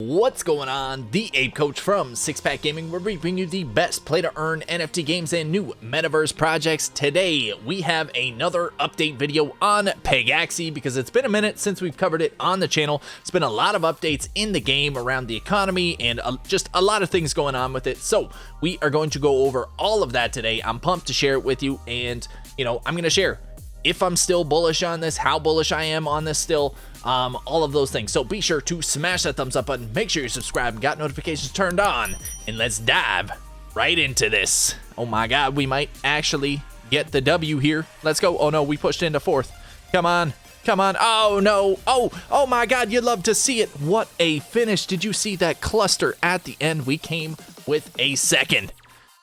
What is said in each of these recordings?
What's going on? The VIS from Sixpack Gaming, where we bring you the best play to earn NFT games and new Metaverse projects. Today, we have another update video on Pegaxy because it's been a minute since we've covered it on the channel. It's been a lot of updates in the game around the economy and just a lot of things going on with it. So we are going to go over all of that today. I'm pumped to share it with you, and I'm going to share if I'm still bullish on this, how bullish I am on this still, all of those things. So be sure to smash that thumbs up button, make sure you're subscribed, got notifications turned on, and let's dive right into this. Oh my god, we might actually get the W here. Let's go. Oh no, we pushed into fourth. Come on. Come on. Oh no. Oh my god, you'd love to see it. What a finish. Did you see that cluster at the end? We came with a second.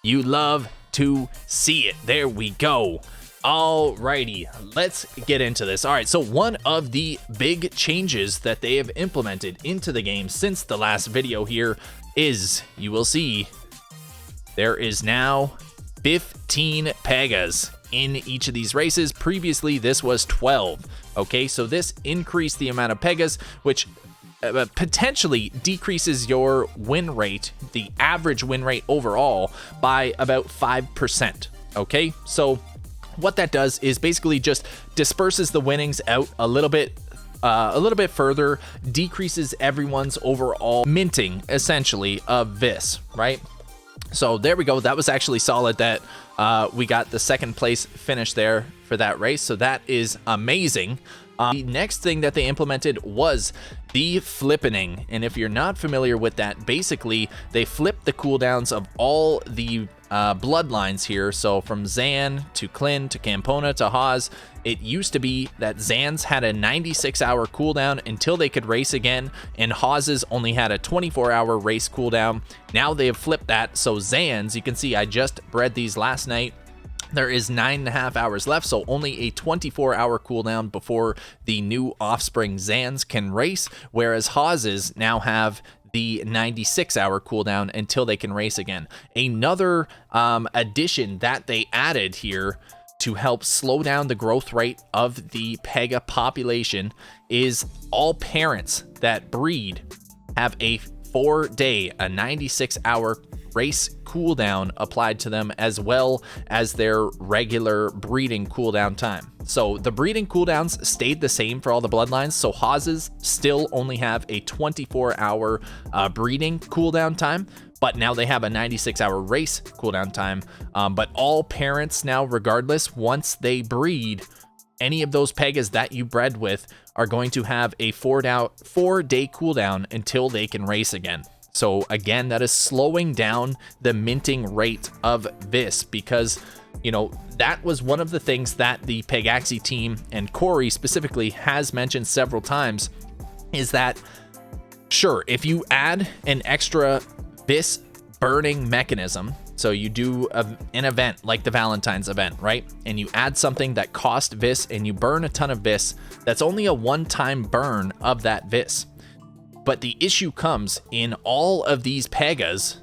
You love to see it. There we go. Alrighty, let's get into this. All right, so one of the big changes that they have implemented into the game since the last video here is, you will see, there is now 15 Pegas in each of these races. Previously, this was 12. Okay, so this increased the amount of Pegas, which potentially decreases your win rate, the average win rate overall, by about 5%. Okay, so what that does is basically just disperses the winnings out a little bit further, decreases everyone's overall minting, essentially, of VIS, right? So there we go. That was actually solid that we got the second place finish there for that race. So that is amazing. The next thing that they implemented was the Flippening. And if you're not familiar with that, basically they flip the cooldowns of all the bloodlines here. So from Zan to Clin to Campona to Haas, it used to be that Zan's had a 96-hour cooldown until they could race again, and Haas's only had a 24-hour race cooldown. Now they have flipped that, so Zan's, you can see I just bred these last night. There is 9.5 hours left, so only a 24-hour cooldown before the new offspring Zans can race, whereas Haas's now have the 96-hour cooldown until they can race again. Another addition that they added here to help slow down the growth rate of the Pega population is all parents that breed have a 4-day, a 96-hour race cooldown applied to them, as well as their regular breeding cooldown time. So the breeding cooldowns stayed the same for all the bloodlines, so Haas's still only have a 24-hour breeding cooldown time, but now they have a 96-hour race cooldown time. But all parents now, regardless, once they breed, any of those Pegas that you bred with are going to have a 4-day cooldown until they can race again. So again, that is slowing down the minting rate of VIS, because that was one of the things that the Pegaxy team and Corey specifically has mentioned several times, is that sure, if you add an extra VIS burning mechanism, so you do an event like the Valentine's event, right? And you add something that costs VIS and you burn a ton of VIS, that's only a one-time burn of that VIS. But the issue comes in all of these Pegas,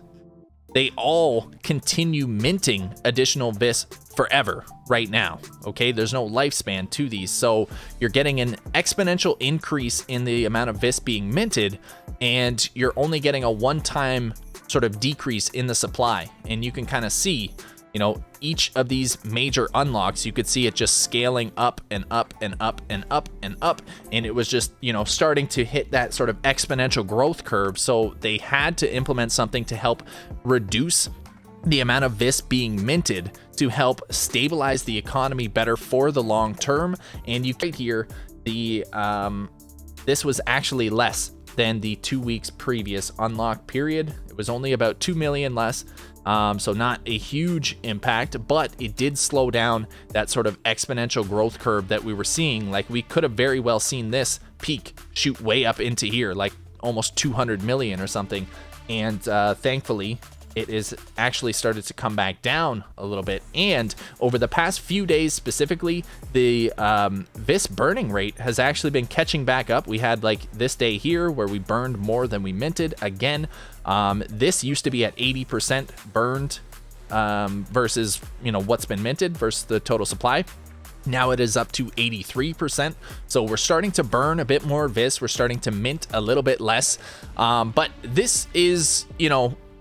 they all continue minting additional VIS forever right now. Okay, there's no lifespan to these, so you're getting an exponential increase in the amount of VIS being minted, and you're only getting a one-time sort of decrease in the supply. And you can kind of see, each of these major unlocks, you could see it just scaling up and up and up and up and up, and it was just starting to hit that sort of exponential growth curve. So they had to implement something to help reduce the amount of VIS being minted to help stabilize the economy better for the long term. And you can hear the this was actually less than the 2 weeks previous unlock period. It was only about 2 million less. So not a huge impact, but it did slow down that sort of exponential growth curve that we were seeing. Like, we could have very well seen this peak shoot way up into here, like almost 200 million or something. And thankfully, it is actually started to come back down a little bit. And over the past few days specifically, the VIS burning rate has actually been catching back up. We had like this day here where we burned more than we minted again. This used to be at 80% burned versus what's been minted versus the total supply. Now it is up to 83%. So we're starting to burn a bit more VIS. We're starting to mint a little bit less. But this is,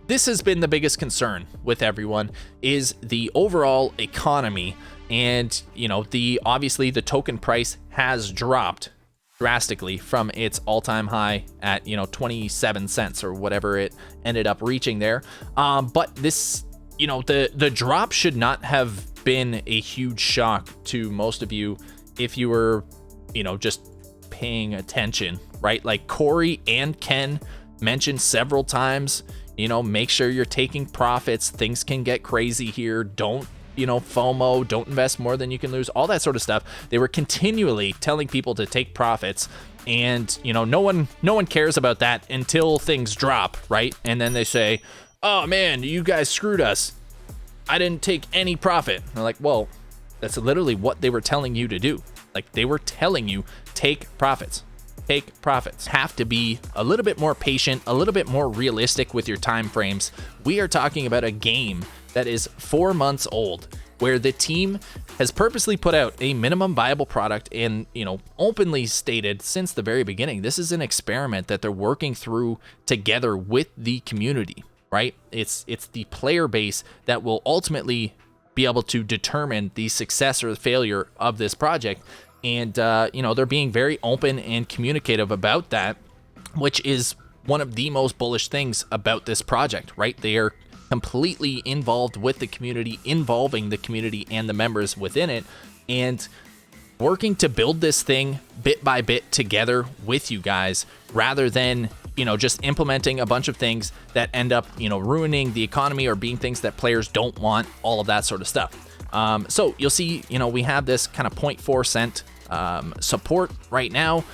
this has been the biggest concern with everyone, is the overall economy. And, obviously the token price has dropped drastically from its all-time high at, 27 cents or whatever it ended up reaching there. But this, the drop should not have been a huge shock to most of you if you were, just paying attention, right? Like Corey and Ken mentioned several times, make sure you're taking profits. Things can get crazy here. Don't, FOMO, don't invest more than you can lose, all that sort of stuff. They were continually telling people to take profits, and, no one cares about that until things drop, right? And then they say, oh man, you guys screwed us. I didn't take any profit. And they're like, well, that's literally what they were telling you to do. Like, they were telling you, take profits. Take profits. Have to be a little bit more patient, a little bit more realistic with your time frames. We are talking about a game that is 4 months old, where the team has purposely put out a minimum viable product and, openly stated since the very beginning, this is an experiment that they're working through together with the community. Right? It's the player base that will ultimately be able to determine the success or the failure of this project. And, they're being very open and communicative about that, which is one of the most bullish things about this project, right? They are completely involved with the community, involving the community and the members within it, and working to build this thing bit by bit together with you guys, rather than just implementing a bunch of things that end up, ruining the economy or being things that players don't want, all of that sort of stuff. So you'll see, we have this kind of 0.4 cent support right now.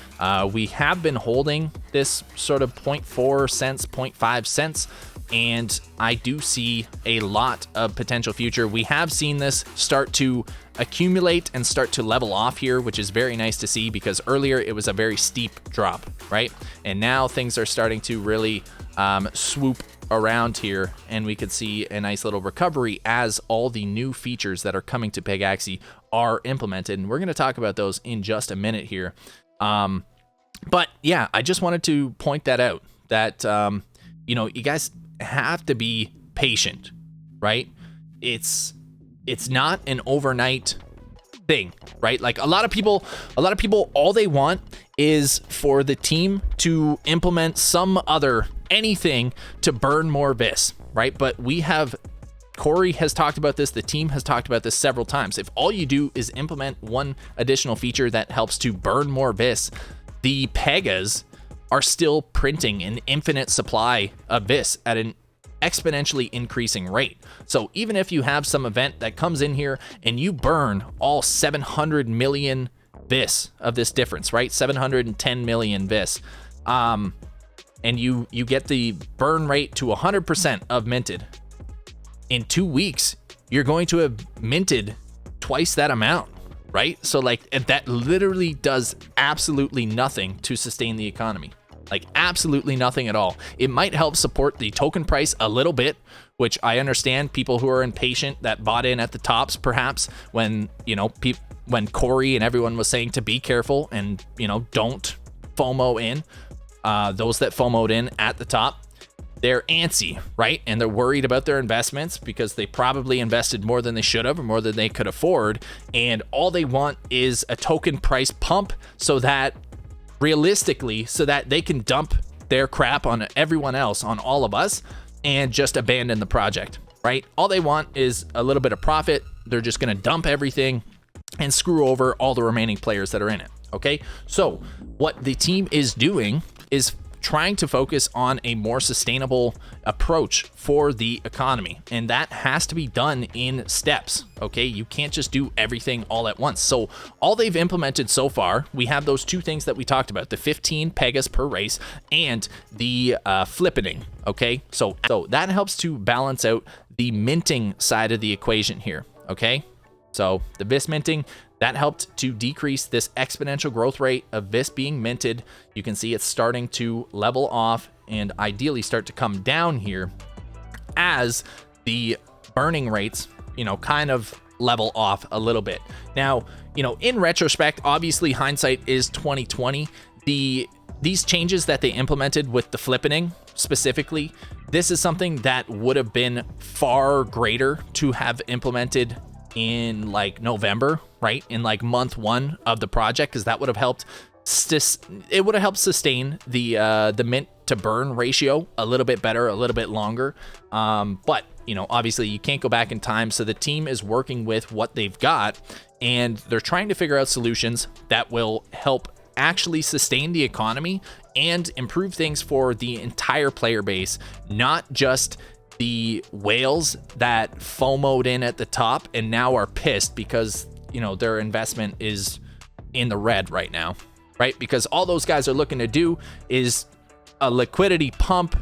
We have been holding this sort of 0.4 cents, 0.5 cents, and I do see a lot of potential future. We have seen this start to accumulate and start to level off here, which is very nice to see, because earlier it was a very steep drop, right? And now things are starting to really swoop around here, and we could see a nice little recovery as all the new features that are coming to Pegaxy are implemented. And we're going to talk about those in just a minute here. But yeah, I just wanted to point that out, that, you guys have to be patient, right? It's not an overnight thing, right? Like a lot of people, all they want is for the team to implement some other anything to burn more VIS, right? But Corey has talked about this, the team has talked about this several times. If all you do is implement one additional feature that helps to burn more VIS, the Pegas are still printing an infinite supply of VIS at an exponentially increasing rate. So even if you have some event that comes in here and you burn all 700 million VIS of this difference, right? 710 million VIS, and you get the burn rate to 100% of minted, in 2 weeks, you're going to have minted twice that amount, right? So like that literally does absolutely nothing to sustain the economy. Like absolutely nothing at all. It might help support the token price a little bit, which I understand people who are impatient that bought in at the tops, perhaps when, when Corey and everyone was saying to be careful and, don't FOMO in, those that FOMO'd in at the top, they're antsy, right? And they're worried about their investments because they probably invested more than they should have or more than they could afford. And all they want is a token price pump so that realistically, so that they can dump their crap on everyone else, on all of us, and just abandon the project, right? All they want is a little bit of profit. They're just going to dump everything and screw over all the remaining players that are in it. Okay. So what the team is doing is trying to focus on a more sustainable approach for the economy, and that has to be done in steps. Okay, you can't just do everything all at once. So all they've implemented so far, we have those two things that we talked about, the 15 Pegas per race and the Flippening. Okay, so that helps to balance out the minting side of the equation here. Okay, so the VIS minting, that helped to decrease this exponential growth rate of VIS being minted. You can see it's starting to level off and ideally start to come down here as the burning rates, kind of level off a little bit. Now, you know, in retrospect, obviously hindsight is 2020. These changes that they implemented with the flippening specifically, this is something that would have been far greater to have implemented in like November, right? In like month 1 of the project, because that would have helped. It would have helped sustain the mint to burn ratio a little bit better, a little bit longer. But you know, obviously you can't go back in time, so the team is working with what they've got, and they're trying to figure out solutions that will help actually sustain the economy and improve things for the entire player base, not just the whales that FOMO'd in at the top and now are pissed because, you know, their investment is in the red right now, right? Because all those guys are looking to do is a liquidity pump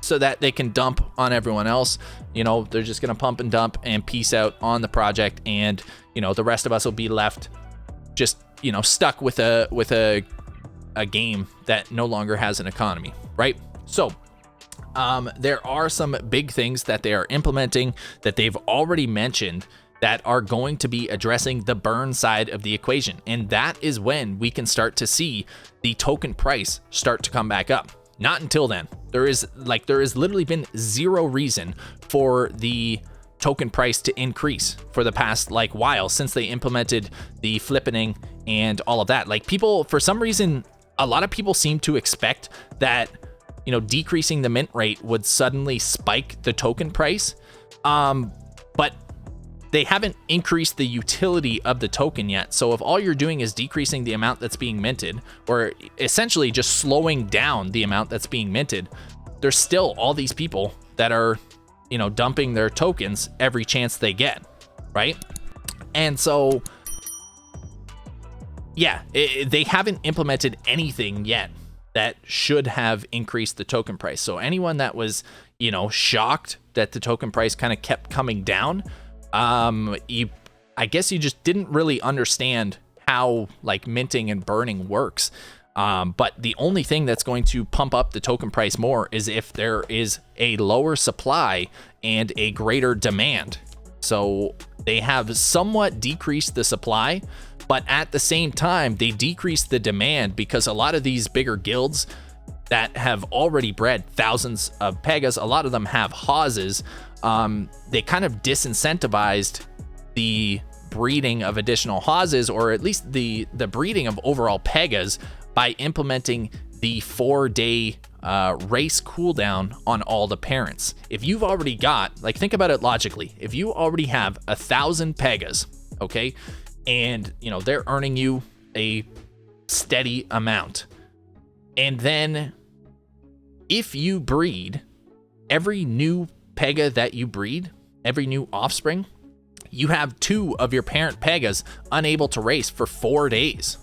so that they can dump on everyone else. You know, they're just going to pump and dump and peace out on the project. And, you know, the rest of us will be left just, you know, stuck with a game that no longer has an economy, right? So there are some big things that they are implementing that they've already mentioned that are going to be addressing the burn side of the equation. And that is when we can start to see the token price start to come back up. Not until then. There is literally been zero reason for the token price to increase for the past like while since they implemented the flippening and all of that. Like, people, for some reason, a lot of people seem to expect that, you know, decreasing the mint rate would suddenly spike the token price. But they haven't increased the utility of the token yet. So if all you're doing is decreasing the amount that's being minted, or essentially just slowing down the amount that's being minted, there's still all these people that are, you know, dumping their tokens every chance they get, right? And so, yeah, they haven't implemented anything yet that should have increased the token price. So anyone that was, you know, shocked that the token price kind of kept coming down, I guess you just didn't really understand how like minting and burning works. But the only thing that's going to pump up the token price more is if there is a lower supply and a greater demand. So they have somewhat decreased the supply, but at the same time, they decreased the demand because a lot of these bigger guilds that have already bred thousands of Pegas, a lot of them have houses. They kind of disincentivized the breeding of additional houses, or at least the breeding of overall Pegas, by implementing the 4-day race cooldown on all the parents. If you've already got, like, think about it logically, if you already have 1,000 Pegas, okay, and you know they're earning you a steady amount, and then if you breed every new Pega that you breed, every new offspring, you have 2 of your parent Pegas unable to race for 4 days.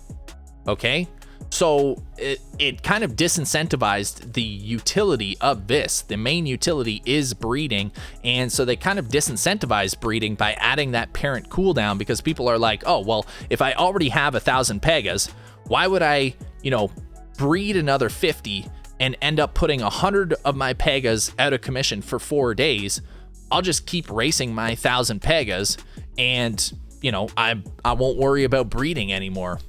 Okay, so it kind of disincentivized the utility of VIS. The main utility is breeding, and so they kind of disincentivized breeding by adding that parent cooldown, because people are like, oh well, if I already have 1,000 Pegas, why would I, you know, breed another 50 and end up putting 100 of my Pegas out of commission for 4 days? I'll just keep racing my 1,000 Pegas, and you know, I won't worry about breeding anymore,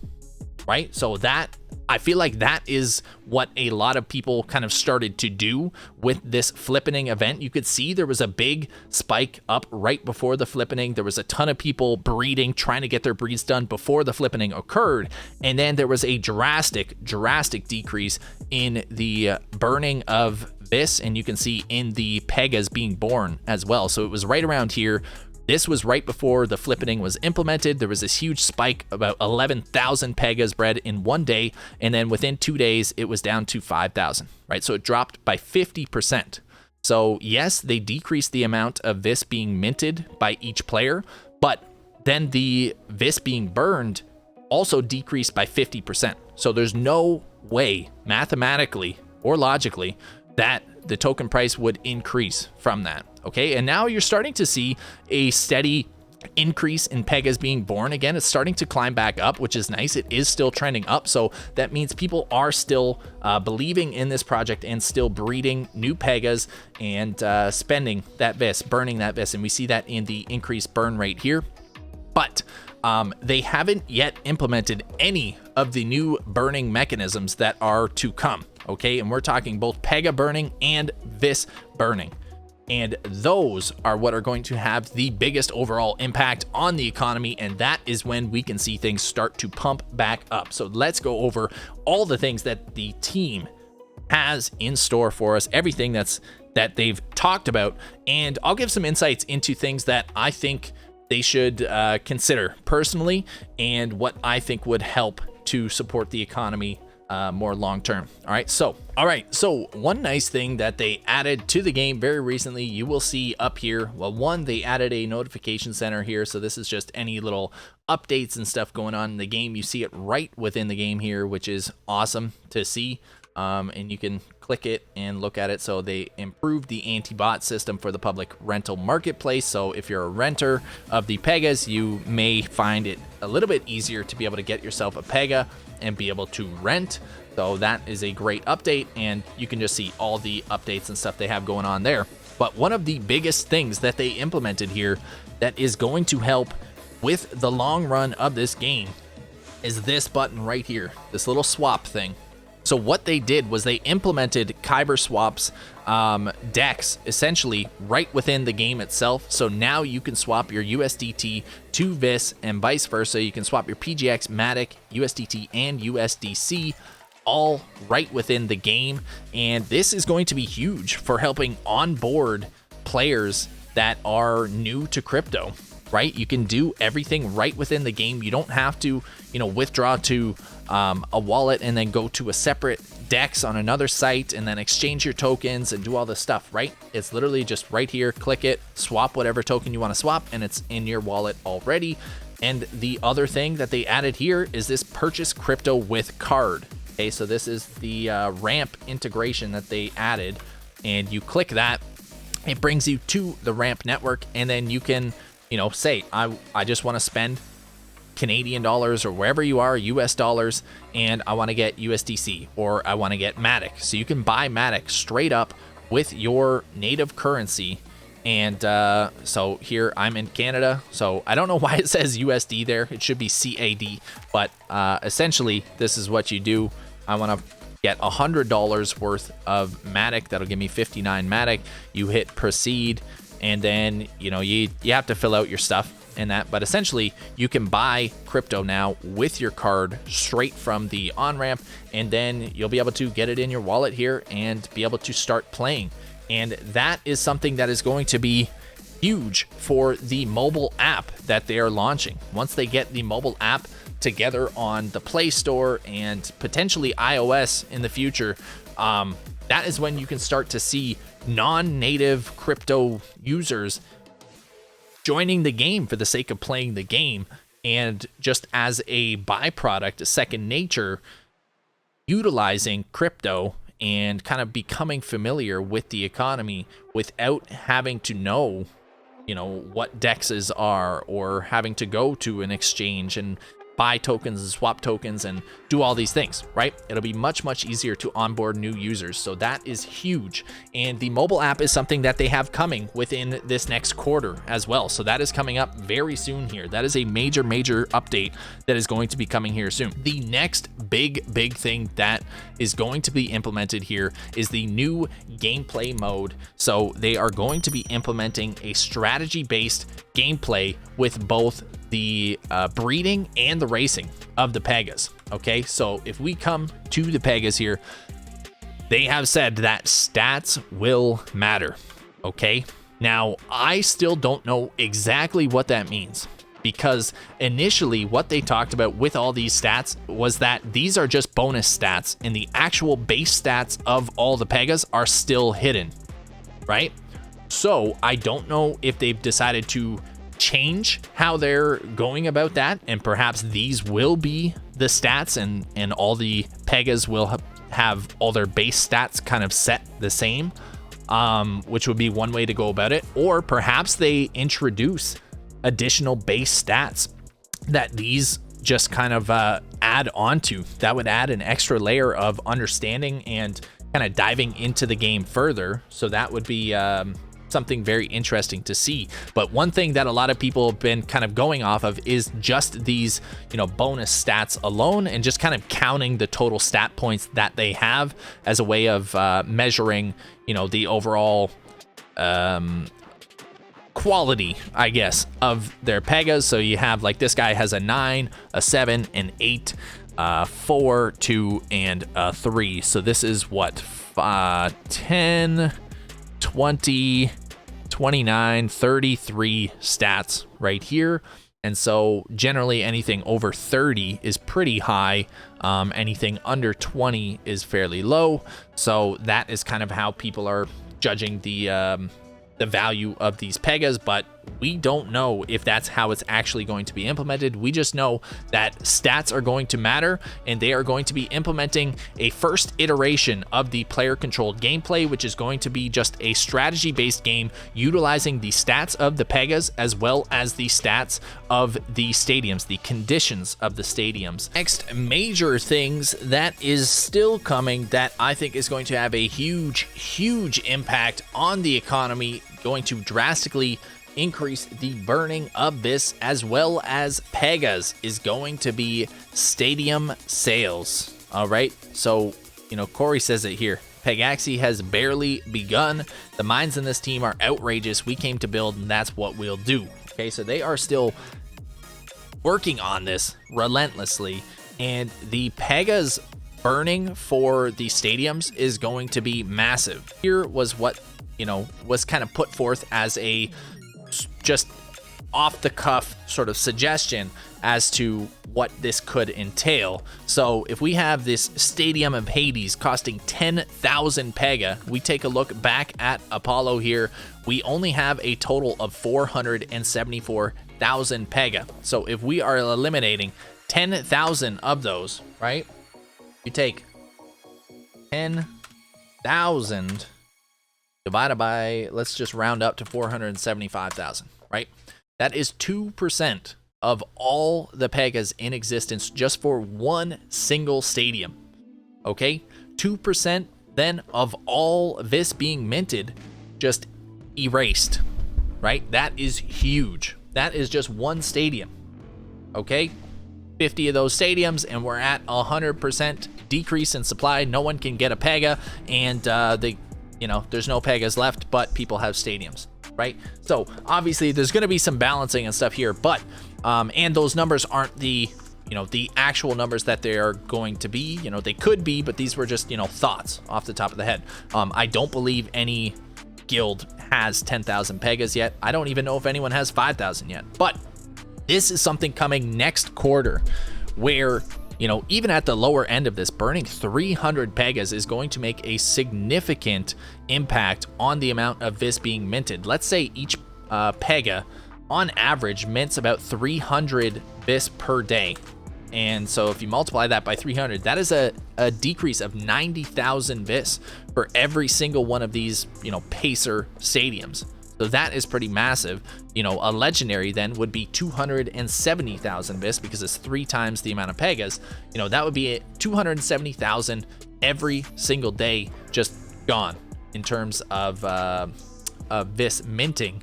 right? So that, I feel like that is what a lot of people kind of started to do with this flippening event. You could see there was a big spike up right before the flippening. There was a ton of people breeding, trying to get their breeds done before the flippening occurred. And then there was a drastic decrease in the burning of this. And you can see in the Pegas being born as well. So it was right around here. This was right before the flippening was implemented. There was this huge spike, about 11,000 Pegas bred in 1 day, and then within 2 days, it was down to 5,000, right? So it dropped by 50%. So yes, they decreased the amount of VIS being minted by each player, but then the VIS being burned also decreased by 50%. So there's no way, mathematically or logically, that the token price would increase from that. Okay, and now you're starting to see a steady increase in Pegas being born again. It's starting to climb back up, which is nice. It is still trending up, so that means people are still believing in this project and still breeding new Pegas and spending that VIS, burning that VIS, and we see that in the increased burn rate here. but they haven't yet implemented any of the new burning mechanisms that are to come, okay? And we're talking both Pega burning and VIS burning. And those are what are going to have the biggest overall impact on the economy, and that is when we can see things start to pump back up. So let's go over all the things that the team has in store for us, everything that they've talked about, and I'll give some insights into things that I think they should consider personally and what I think would help to support the economy more long term. All right, so one nice thing that they added to the game very recently, you will see up here, well, one, they added a notification center here, so this is just any little updates and stuff going on in the game. You see it right within the game here, which is awesome to see. And you can click it and look at it. So they improved the anti-bot system for the public rental marketplace. So if you're a renter of the Pegas, you may find it a little bit easier to be able to get yourself a Pega and be able to rent. So that is a great update, and you can just see all the updates and stuff they have going on there. But one of the biggest things that they implemented here that is going to help with the long run of this game is this button right here, this little swap thing. So what they did was they implemented Kyber Swap's DEX essentially right within the game itself. So now you can swap your USDT to VIS and vice versa. You can swap your PGX, Matic, USDT, and USDC all right within the game. And this is going to be huge for helping onboard players that are new to crypto, right? You can do everything right within the game. You don't have to, withdraw to a wallet and then go to a separate DEX on another site and then exchange your tokens and do all this stuff, right? It's literally just right here, click it, swap whatever token you want to swap, and it's in your wallet already. And the other thing that they added here is this purchase crypto with card. Okay, so this is the ramp integration that they added, and you click that, it brings you to the ramp network, and then you can, say, I just want to spend Canadian dollars or wherever you are, US dollars, and I want to get USDC or I want to get Matic. So you can buy Matic straight up with your native currency. And so here I'm in Canada, so I don't know why it says USD there. It should be CAD, but essentially this is what you do. I want to get $100 worth of Matic. That'll give me 59 Matic. You hit proceed, and then you have to fill out your stuff and that, but essentially you can buy crypto now with your card straight from the on-ramp, and then you'll be able to get it in your wallet here and be able to start playing. And that is something that is going to be huge for the mobile app that they are launching. Once they get the mobile app together on the Play Store and potentially iOS in the future, that is when you can start to see non-native crypto users joining the game for the sake of playing the game, and just as a byproduct, a second nature, utilizing crypto and kind of becoming familiar with the economy without having to know, what DEXs are, or having to go to an exchange and buy tokens and swap tokens and do all these things, right? It'll be much, much easier to onboard new users. So that is huge. And the mobile app is something that they have coming within this next quarter as well. So that is coming up very soon here. That is a major, major update that is going to be coming here soon. The next big thing that is going to be implemented here is the new gameplay mode. So they are going to be implementing a strategy-based gameplay with both the breeding and the racing of the Pegas. Okay, so if we come to the Pegas here, they have said that stats will matter. Okay, now I still don't know exactly what that means, because initially what they talked about with all these stats was that these are just bonus stats, and the actual base stats of all the Pegas are still hidden, right? So I don't know if they've decided to change how they're going about that, and perhaps these will be the stats, and all the Pegas will have all their base stats kind of set the same, which would be one way to go about it. Or perhaps they introduce additional base stats that these just kind of add onto. That would add an extra layer of understanding and kind of diving into the game further. So that would be something very interesting to see. But one thing that a lot of people have been kind of going off of is just these, you know, bonus stats alone, and just kind of counting the total stat points that they have as a way of measuring, you know, the overall quality, I guess, of their Pegas. So you have, like, this guy has a 9, a 7, an 8, 4, 2, and 3. So this is what, 10, 20, 29, 33 stats right here. And so generally anything over 30 is pretty high. Anything under 20 is fairly low. So that is kind of how people are judging the value of these Pegas, but we don't know if that's how it's actually going to be implemented. We just know that stats are going to matter, and they are going to be implementing a first iteration of the player-controlled gameplay, which is going to be just a strategy-based game utilizing the stats of the Pegas as well as the stats of the stadiums, the conditions of the stadiums. Next major things that is still coming that I think is going to have a huge impact on the economy, going to drastically increase the burning of VIS as well as Pegas, is going to be stadium sales. All right, so, you know, Corey says it here. Pegaxy has barely begun. The minds in this team are outrageous. We came to build, and that's what we'll do. Okay, so they are still working on this relentlessly, and the Pegas burning for the stadiums is going to be massive. Here was what, you know, was kind of put forth as a just off the cuff sort of suggestion as to what this could entail. So if we have this Stadium of Hades costing 10,000 Pega, we take a look back at Apollo here, we only have a total of 474,000 Pega. So if we are eliminating 10,000 of those, right? You take 10,000 divided by, let's just round up to 475,000, right? That is 2% of all the Pegas in existence just for one single stadium, okay? 2% then of all this being minted just erased, right? That is huge. That is just one stadium, okay? 50 of those stadiums, and we're at 100% decrease in supply. No one can get a Pega, and you know, there's no Pegas left, but people have stadiums, right? So obviously there's going to be some balancing and stuff here, but and those numbers aren't the, you know, the actual numbers that they are going to be. You know, they could be, but these were just, you know, thoughts off the top of the head. I don't believe any guild has 10,000 Pegas yet. I don't even know if anyone has 5,000 yet, but this is something coming next quarter where, you know, even at the lower end of this, burning 300 Pegas is going to make a significant impact on the amount of VIS being minted. Let's say each Pega on average mints about 300 VIS per day. And so if you multiply that by 300, that is a decrease of 90,000 VIS for every single one of these, you know, Pacer stadiums. So that is pretty massive. You know, a legendary then would be 270,000 VIS because it's 3 times the amount of Pegas. You know, that would be 270,000 every single day just gone in terms of VIS minting.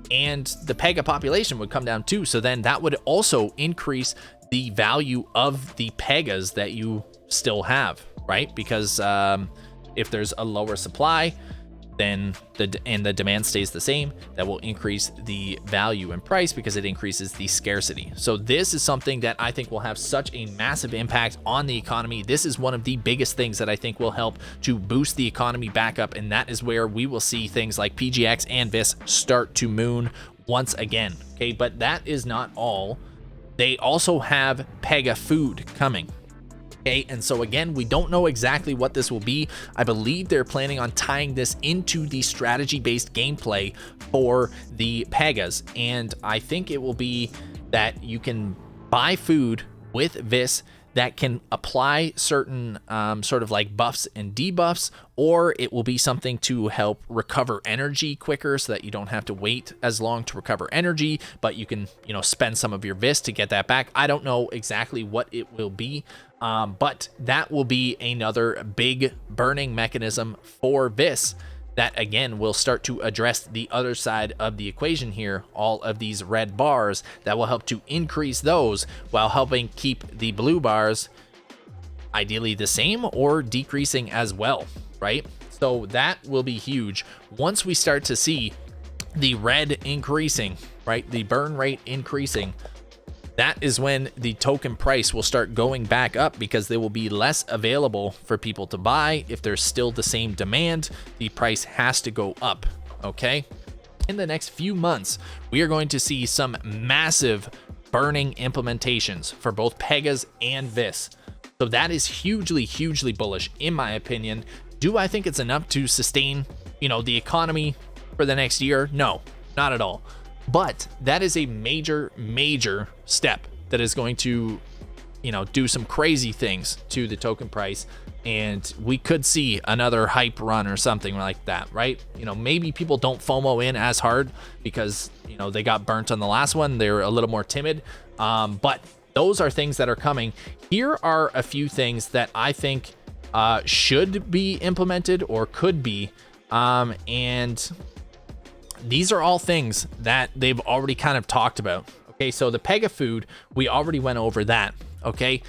And the Pega population would come down too. So then that would also increase the value of the Pegas that you still have, right? Because if there's a lower supply, then the demand stays the same, that will increase the value and price because it increases the scarcity. So this is something that I think will have such a massive impact on the economy. This is one of the biggest things that I think will help to boost the economy back up, and that is where we will see things like PGX and VIS start to moon once again. Okay, but that is not all. They also have Pega food coming. Okay, and so again, we don't know exactly what this will be. I believe they're planning on tying this into the strategy-based gameplay for the Pegas, and I think it will be that you can buy food with VIS that can apply certain sort of like buffs and debuffs, or it will be something to help recover energy quicker so that you don't have to wait as long to recover energy, but you can, you know, spend some of your VIS to get that back. I don't know exactly what it will be, but that will be another big burning mechanism for VIS that again will start to address the other side of the equation here, all of these red bars that will help to increase those while helping keep the blue bars ideally the same or decreasing as well, right? So that will be huge. Once we start to see the red increasing, right, the burn rate increasing, that is when the token price will start going back up, because there will be less available for people to buy. If there's still the same demand, the price has to go up, okay? In the next few months, we are going to see some massive burning implementations for both Pegas and VIS. So that is hugely, hugely bullish in my opinion. Do I think it's enough to sustain, you know, the economy for the next year? No, not at all. But that is a major, major step that is going to, you know, do some crazy things to the token price. And we could see another hype run or something like that, right? You know, maybe people don't FOMO in as hard because, you know, they got burnt on the last one. They're a little more timid. But those are things that are coming. Here are a few things that I think should be implemented or could be. And these are all things that they've already kind of talked about. Okay, so the Pega food, we already went over that. Okay,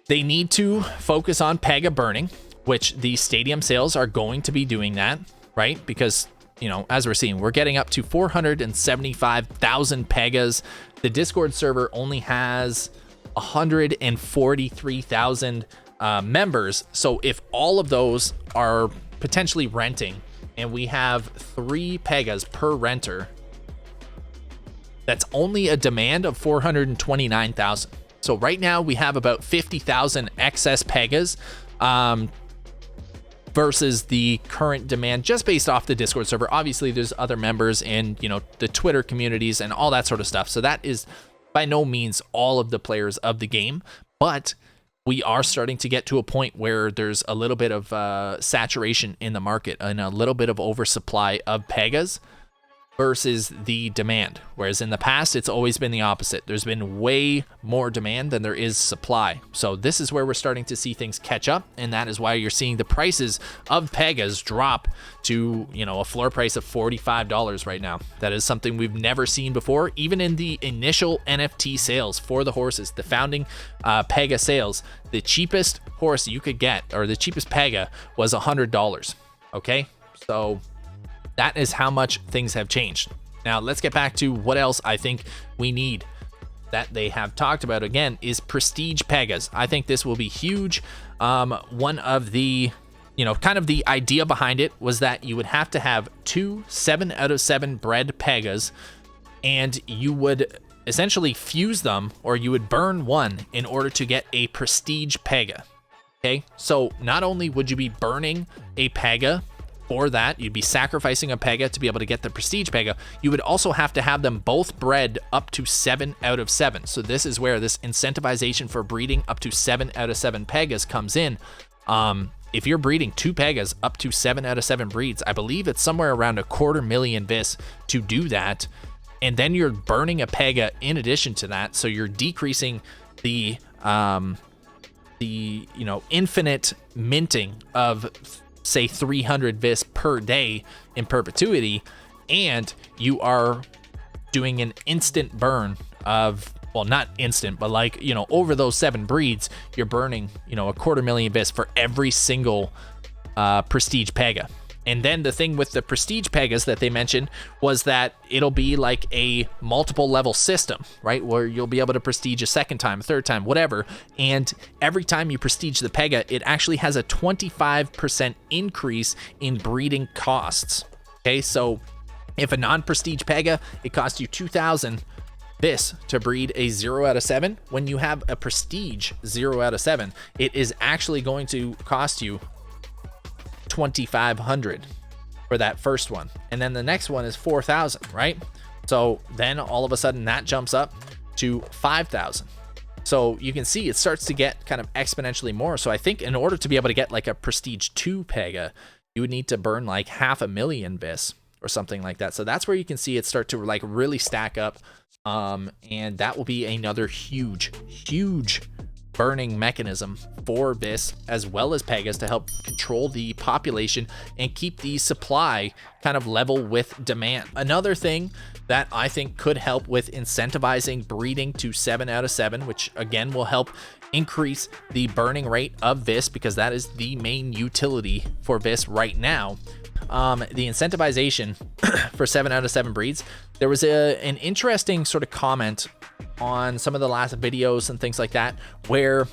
they need to focus on Pega burning, which the stadium sales are going to be doing that, right? Because, you know, as we're seeing, we're getting up to 475,000 Pegas. The Discord server only has 143,000 members. So if all of those are potentially renting, and we have 3 Pegas per renter, that's only a demand of 429,000. So right now we have about 50,000 excess Pegas versus the current demand just based off the Discord server. Obviously there's other members and, you know, the Twitter communities and all that sort of stuff. So that is by no means all of the players of the game, but we are starting to get to a point where there's a little bit of saturation in the market and a little bit of oversupply of Pegas versus the demand. Whereas in the past, it's always been the opposite. There's been way more demand than there is supply. So this is where we're starting to see things catch up. And that is why you're seeing the prices of Pegas drop to, you know, a floor price of $45 right now. That is something we've never seen before. Even in the initial NFT sales for the horses, the founding Pega sales, the cheapest horse you could get, or the cheapest Pega, was $100. Okay, so that is how much things have changed. Now let's get back to what else I think we need that they have talked about again is prestige Pegas. I think this will be huge. One of the, you know, kind of the idea behind it was that you would have to have 2 7 out of 7 bred Pegas, and you would essentially fuse them, or you would burn one in order to get a prestige Pega. Okay, so not only would you be burning a Pega for that, you'd be sacrificing a Pega to be able to get the prestige Pega, you would also have to have them both bred up to 7 out of 7. So this is where this incentivization for breeding up to 7 out of 7 Pegas comes in. If you're breeding 2 Pegas up to 7 out of 7 breeds, I believe it's somewhere around $250,000 VIS to do that. And then you're burning a Pega in addition to that. So you're decreasing the you know, infinite minting of, say, 300 VIS per day in perpetuity, and you are doing an instant burn of, well, not instant, but like, you know, over those 7 breeds, you're burning, you know, $250,000 VIS for every single prestige Pega. And then the thing with the prestige Pegas that they mentioned was that it'll be like a multiple level system, right? Where you'll be able to prestige a second time, a third time, whatever. And every time you prestige the Pega, it actually has a 25% increase in breeding costs. Okay, so if a non-prestige Pega, it costs you 2,000 VIS to breed a 0 out of 7. When you have a prestige 0 out of 7, it is actually going to cost you 2,500 for that first one, and then the next one is 4,000, right? So then all of a sudden that jumps up to 5,000. So you can see it starts to get kind of exponentially more. So I think in order to be able to get like a prestige 2 Pega, you would need to burn like 500,000 VIS or something like that. So that's where you can see it start to like really stack up, and that will be another huge burning mechanism for VIS as well as Pegas to help control the population and keep the supply kind of level with demand. Another thing that I think could help with incentivizing breeding to 7 out of 7, which again will help increase the burning rate of VIS, because that is the main utility for VIS right now. The incentivization for 7 out of 7 breeds, there was an interesting sort of comment on some of the last videos and things like that, where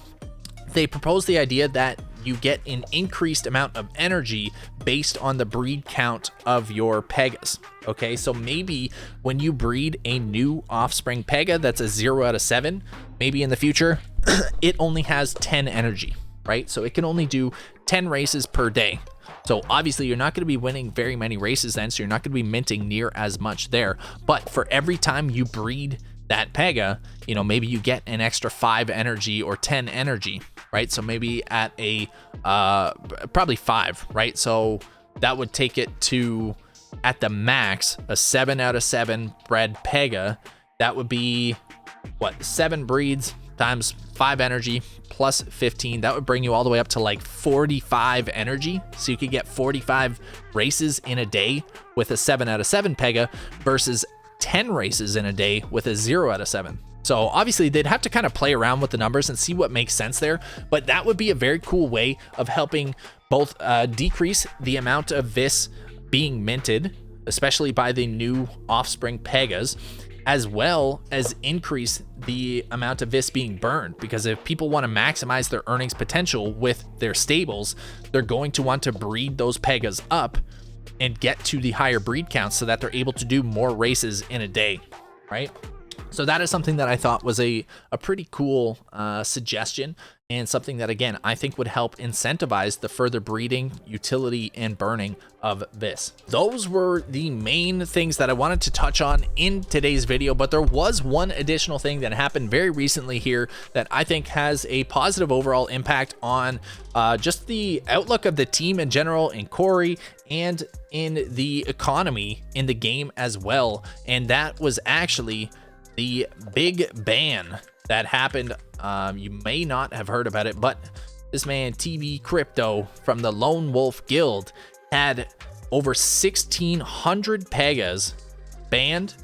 they proposed the idea that you get an increased amount of energy based on the breed count of your Pegas. Okay, so maybe when you breed a new offspring Pega that's a 0 out of 7, maybe in the future, it only has 10 energy, right? So it can only do 10 races per day. So obviously you're not going to be winning very many races then, so you're not going to be minting near as much there. But for every time you breed that Pega, you know, maybe you get an extra 5 energy or 10 energy, right? So maybe at a probably 5, right? So that would take it to, at the max, a 7 out of 7 bred Pega. That would be what, 7 breeds times 5 energy plus 15. That would bring you all the way up to like 45 energy. So you could get 45 races in a day with a 7 out of 7 Pega versus 10 races in a day with a 0 out of 7. So obviously they'd have to kind of play around with the numbers and see what makes sense there, but that would be a very cool way of helping both decrease the amount of VIS being minted, especially by the new offspring Pegas, as well as increase the amount of VIS being burned. Because if people want to maximize their earnings potential with their stables, they're going to want to breed those Pegas up and get to the higher breed counts so that they're able to do more races in a day, right? So that is something that I thought was a pretty cool suggestion, and something that, again, I think would help incentivize the further breeding, utility, and burning of VIS. Those were the main things that I wanted to touch on in today's video, but there was one additional thing that happened very recently here that I think has a positive overall impact on just the outlook of the team in general, in Corey, and in the economy in the game as well. And that was actually the big ban that happened. You may not have heard about it, but this man TV Crypto from the Lone Wolf Guild had over 1,600 Pegas banned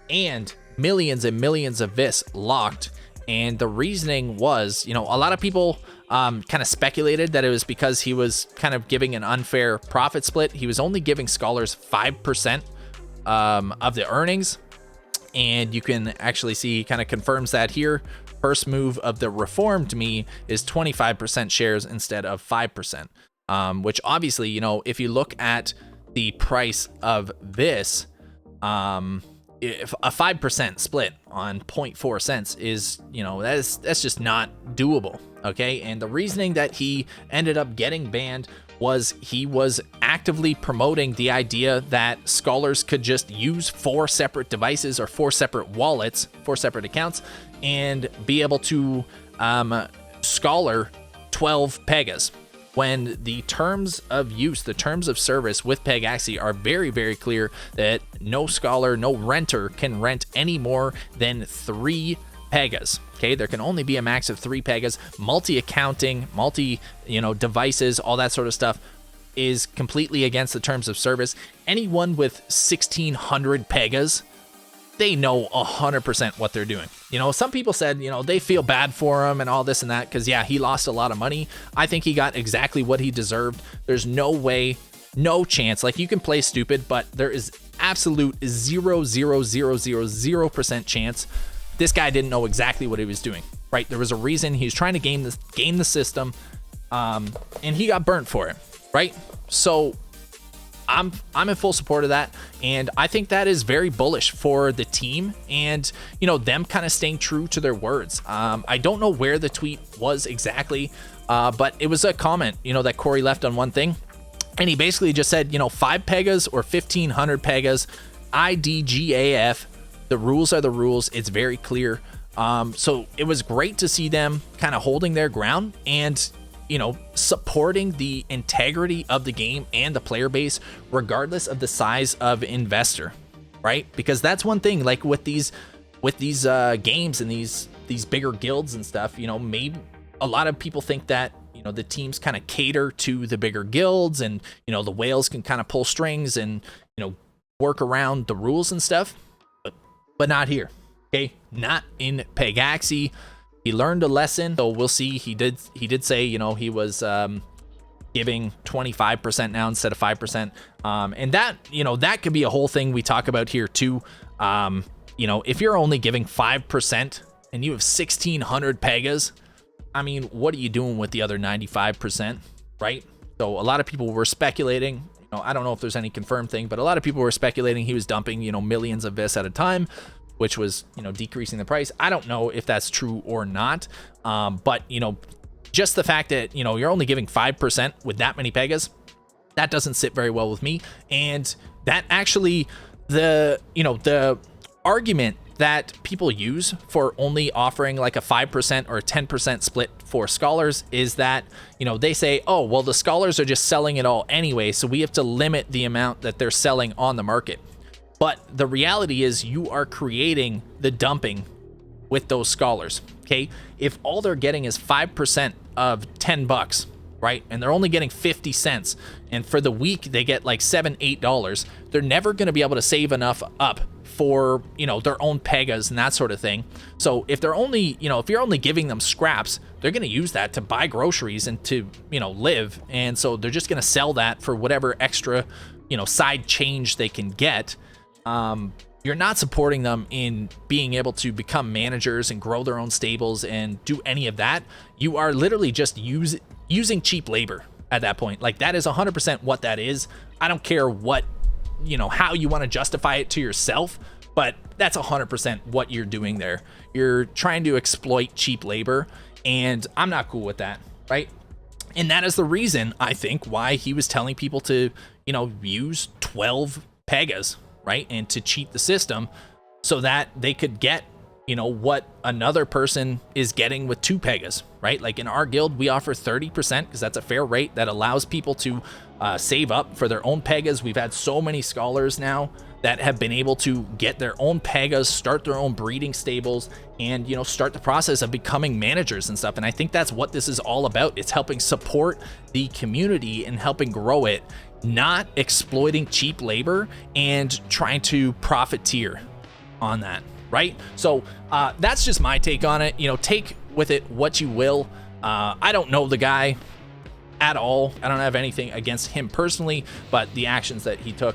and millions and millions of VIS locked. And the reasoning was, you know, a lot of people kind of speculated that it was because he was kind of giving an unfair profit split. He was only giving scholars 5% of the earnings. And you can actually see he kind of confirms that here. First move of the reformed me is 25% shares instead of 5%, which obviously, you know, if you look at the price of this, if a 5% split on 0.4 cents is, you know, that's just not doable. Okay. And the reasoning that he ended up getting banned was he was actively promoting the idea that scholars could just use 4 separate devices or 4 separate wallets, 4 separate accounts, and be able to scholar 12 Pegas, when the terms of use, the terms of service with Pegaxy are very, very clear that no scholar, no renter can rent any more than 3 Pegas. Okay, there can only be a max of 3 Pegas. Multi-accounting, devices, all that sort of stuff is completely against the terms of service. Anyone with 1,600 Pegas, they know 100% what they're doing. You know, some people said, you know, they feel bad for him and all this and that because, yeah, he lost a lot of money. I think he got exactly what he deserved. There's no way, no chance. Like, you can play stupid, but there is absolute 0.00000% chance this guy didn't know exactly what he was doing, right? There was a reason he was trying to game the system, and he got burnt for it, right? So I'm in full support of that, and I think that is very bullish for the team and, you know, them kind of staying true to their words. I don't know where the tweet was exactly, but it was a comment, you know, that Corey left on one thing, and he basically just said, you know, 5 Pegas or 1,500 Pegas, IDGAF. The rules are the rules. It's very clear. So it was great to see them kind of holding their ground and, you know, supporting the integrity of the game and the player base, regardless of the size of investor, right? Because that's one thing, like with these games and these bigger guilds and stuff, you know, a lot of people think that, you know, the teams kind of cater to the bigger guilds, and, you know, the whales can kind of pull strings and, you know, work around the rules and stuff, but not here. Okay, not in Pegaxy. He learned a lesson, so we'll see. He did say, you know, he was giving 25% now instead of 5%, and that, you know, that could be a whole thing we talk about here too. You know, if you're only giving 5% and you have 1,600 Pegas, I mean, what are you doing with the other 95%, right? So a lot of people were speculating. You know, I don't know if there's any confirmed thing, but a lot of people were speculating he was dumping, you know, millions of VIS at a time, which was, you know, decreasing the price. I don't know if that's true or not, but, you know, just the fact that, you know, you're only giving 5% with that many Pegas, that doesn't sit very well with me. And that actually, the, you know, the argument that people use for only offering like a 5% or a 10% split for scholars is that, you know, they say, oh, well, the scholars are just selling it all anyway, so we have to limit the amount that they're selling on the market. But the reality is you are creating the dumping with those scholars. Okay, if all they're getting is 5% of $10, right, and they're only getting 50 cents, and for the week they get like $7-8, they're never going to be able to save enough up for, you know, their own Pegas and that sort of thing. So if they're only, you know, if you're only giving them scraps, they're going to use that to buy groceries and to, you know, live. And so they're just going to sell that for whatever extra, you know, side change they can get. You're not supporting them in being able to become managers and grow their own stables and do any of that. You are literally just using cheap labor at that point. Like, that is 100% what that is. I don't care what, you know, how you want to justify it to yourself, but that's 100% what you're doing there. You're trying to exploit cheap labor, and I'm not cool with that, right? And that is the reason, I think, why he was telling people to, you know, use 12 Pegas, right? And to cheat the system so that they could get, you know, what another person is getting with 2 Pegas, right? Like in our guild, we offer 30% because that's a fair rate that allows people to save up for their own Pegas. We've had so many scholars now that have been able to get their own Pegas, start their own breeding stables, and, you know, start the process of becoming managers and stuff. And I think that's what this is all about. It's helping support the community and helping grow it, not exploiting cheap labor and trying to profiteer on that, right? So that's just my take on it. You know, take with it what you will. I don't know the guy at all. I don't have anything against him personally, but the actions that he took,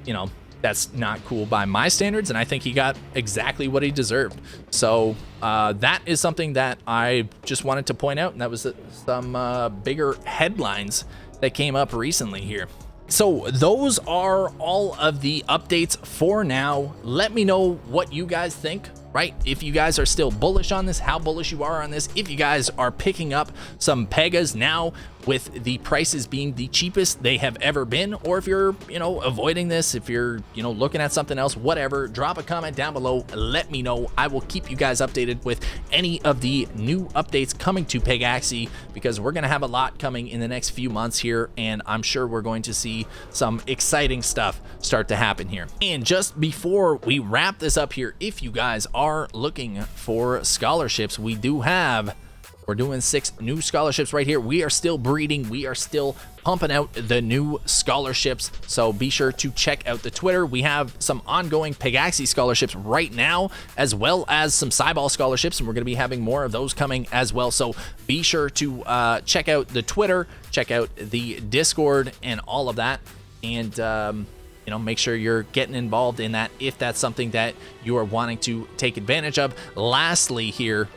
you know, that's not cool by my standards, and I think he got exactly what he deserved. So that is something that I just wanted to point out, and that was some bigger headlines that came up recently here. So those are all of the updates for now. Let me know what you guys think, right? If you guys are still bullish on this, how bullish you are on this, if you guys are picking up some Pegas now with the prices being the cheapest they have ever been, or if you're, you know, avoiding this, if you're, you know, looking at something else, whatever, drop a comment down below. Let me know. I will keep you guys updated with any of the new updates coming to Pegaxy, because we're going to have a lot coming in the next few months here, and I'm sure we're going to see some exciting stuff start to happen here. And just before we wrap this up here, if you guys are looking for scholarships, we're doing 6 new scholarships right here. We are still breeding. We are still pumping out the new scholarships. So be sure to check out the Twitter. We have some ongoing Pegaxy scholarships right now, as well as some CyBall scholarships, and we're going to be having more of those coming as well. So be sure to check out the Twitter, check out the Discord, and all of that. And you know, make sure you're getting involved in that if that's something that you are wanting to take advantage of. Lastly here,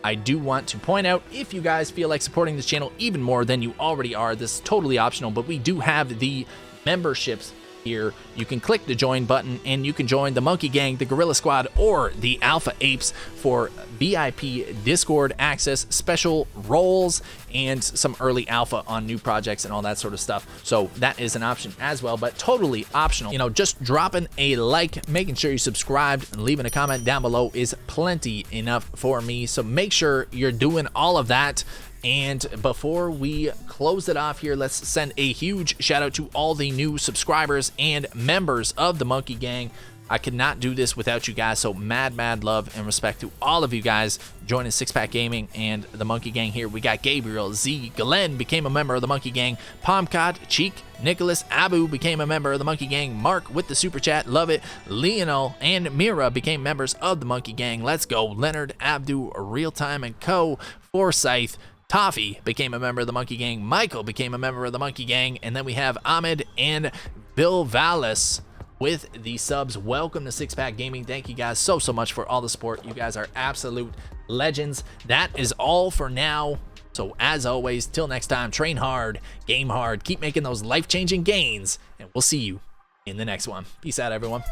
I do want to point out, if you guys feel like supporting this channel even more than you already are, this is totally optional, but we do have the memberships here. You can click the join button and you can join the Monkey Gang, the Gorilla Squad, or the Alpha Apes for VIP Discord access, special roles, and some early alpha on new projects and all that sort of stuff. So that is an option as well, but totally optional. You know, just dropping a like, making sure you subscribed, and leaving a comment down below is plenty enough for me. So make sure you're doing all of that. And before we close it off here, let's send a huge shout out to all the new subscribers and members of the Monkey Gang. I could not do this without you guys, so mad love and respect to all of you guys joining Six Pack Gaming and the Monkey Gang here. We got Gabriel, Z, Glenn became a member of the Monkey Gang, Pomcod, Cheek, Nicholas, Abu became a member of the Monkey Gang, Mark with the Super Chat, love it, Lionel and Mira became members of the Monkey Gang, let's go, Leonard, Abdu, Real Time and Co, Forsyth, Toffee became a member of the Monkey Gang, Michael became a member of the Monkey Gang, and then we have Ahmed and Bill Vallis with the subs. Welcome to Six Pack Gaming. Thank you guys so much for all the support. You guys are absolute legends. That is all for now. So as always, till next time, train hard, game hard, keep making those life-changing gains, and we'll see you in the next one. Peace out, everyone.